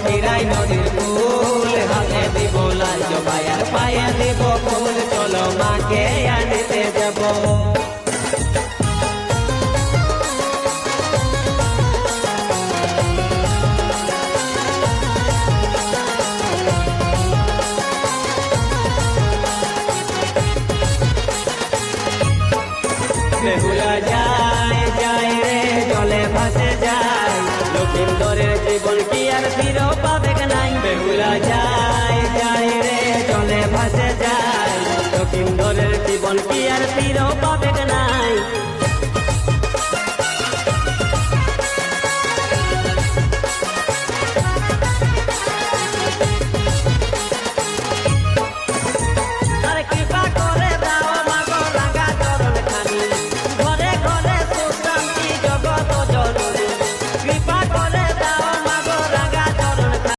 ফিরাই নদীর ফুল, হাতে দিব লাল জবাই আর পায়ে দিব ফুল, চলো মাকে আনতে যাব। বেহুলা যায় যায় রে জলে ভাসে যায়, লক্ষিন্দরের জীবন কি আর ফিরে পাবে নাই। বেহুলা যায় যায় রে জলে ভাসে যায়, লক্ষিন্দরের জীবন কি আর ফিরে পাবে